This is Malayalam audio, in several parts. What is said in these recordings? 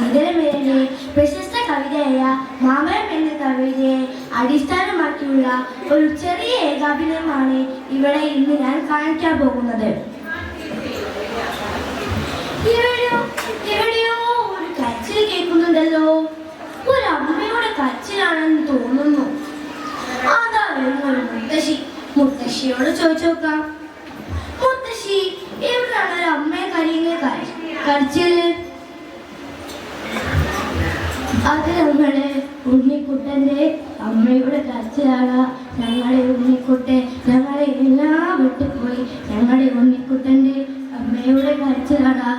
ഇതരമേലെ പ്രശസ്ത കവിതയായ മാമരം എന്ന കവിതയെ അടിസ്ഥാനമാക്കിയുള്ള ഒരു ചെറിയ ഏകാഭിനയമാണ് ഇവിടെ ഇന്ന് ഞാൻ കാണിക്കാൻ പോകുന്നത്. എവിടെയോ ഒരു കരച്ചിൽ കേൾക്കുന്നുണ്ടല്ലോ. ഒരു അമ്മയുടെ കരച്ചിലാണെന്ന് തോന്നുന്നു. അതാ വരുന്നൊരു മുത്തശ്ശിയോട് ചോദിച്ചു നോക്കാം. മുത്തശ്ശി, എവിടെയാണ് ഒരു അമ്മയെ കരയുന്ന കരച്ചില്? അത് ഞങ്ങളെ ഉണ്ണിക്കുട്ടന്റെ അമ്മയുടെ കരച്ചിലാണ്. ഞങ്ങളെ ഉണ്ണിക്കുട്ടെ, ഞങ്ങളെ എല്ലാം വിട്ടുപോയി. ഞങ്ങളുടെ ഉണ്ണിക്കുട്ടന്റെ അമ്മയുടെ കരച്ചിലാണ്.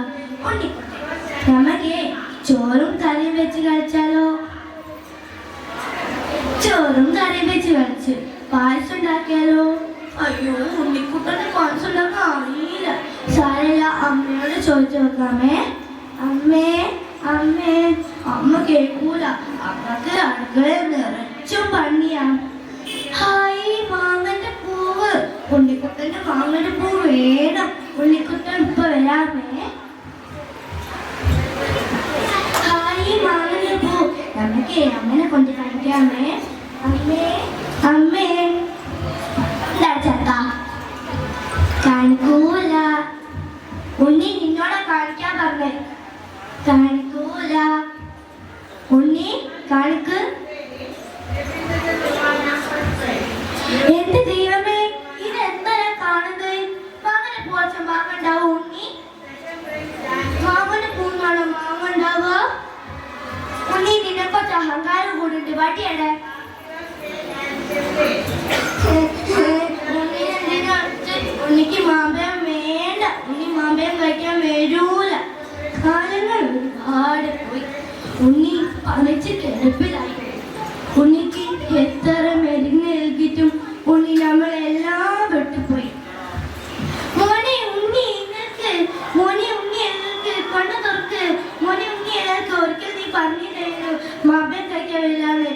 ഉണ്ണിക്കുട്ടൻ, നമുക്ക് ചോറും കറിയും വെച്ച് കളിച്ചാലോ? ചോറും കറിയും വെച്ച് കളിച്ച് പായസം ഉണ്ടാക്കിയാലോ? അയ്യോ, ഉണ്ണിക്കുട്ടന്റെ പായസം ഉണ്ടാക്കാൻ അറിയില്ല. സാരമില്ല, അമ്മയോട് ചോദിച്ചു നോക്കാമേ. അമ്മേ അമ്മേ, അമ്മ കേൾക്കൂല. അമ്മക്ക് അടുക്കളയിൽ നിറച്ചും പണിയാ. ഹായ്, മാങ്ങന്റെ പൂവ്. ഉണ്ണിക്കുട്ടന്റെ മാങ്ങന്റെ പൂവ് വേണം. ഉണ്ണിക്കുട്ടൻ ഇപ്പൊ വരാമേ. ഹായ്, മാങ്ങന്റെ പൂ. നമുക്ക് അമ്മനെ കൊണ്ട് കാണിക്കാമേ. അമ്മേ അമ്മേ, എന്താ ചക്ക? കാണിക്കൂല. ഉണ്ണി നിന്നോടെ കാണിക്കാൻ പറഞ്ഞേ. കാണിക്കൂല. ഉണ്ണി കാണിക്ക്. എന്റെ ദൈവമേ, ഇതെന്താ കാണുന്നത്? മാങ്ങന്റെ പൂച്ച മാങ്ങ ഉണ്ടാവും. ഉണ്ണി, മാങ്ങന്റെ പൂന്നാണോ മാങ്ങ ഉണ്ടാവുക? ഉണ്ണി, നിന്നെ കുറച്ച് അഹങ്കാരം കൂടുണ്ട്. വടിയടെ ഉണ്ണിക്ക് മാമ്പഴം വേണ്ട. ഉണ്ണി മാമ്പഴം കഴിക്കാൻ വരൂല. കാലങ്ങൾ ഒരുപാട് പോയി. ഉണ്ണി പണിച്ച് കിടപ്പിലായി. ഉണ്ണിക്ക് എത്ര മരുന്ന് നൽകിയിട്ടും ഉണ്ണി നമ്മളെല്ലാം വിട്ടുപോയി. മോനെ ഉണ്ണി, നിങ്ങൾക്ക് മോനെ ഉണ്ണി നിങ്ങൾക്ക് കണ്ണു തുറക്ക്. മോനെ ഉണ്ണി, നിങ്ങൾക്ക് ഒരിക്കൽ നീ പറഞ്ഞില്ലായിരുന്നു മാമ്പഴം കഴിക്കാൻ വരില്ലാന്ന്.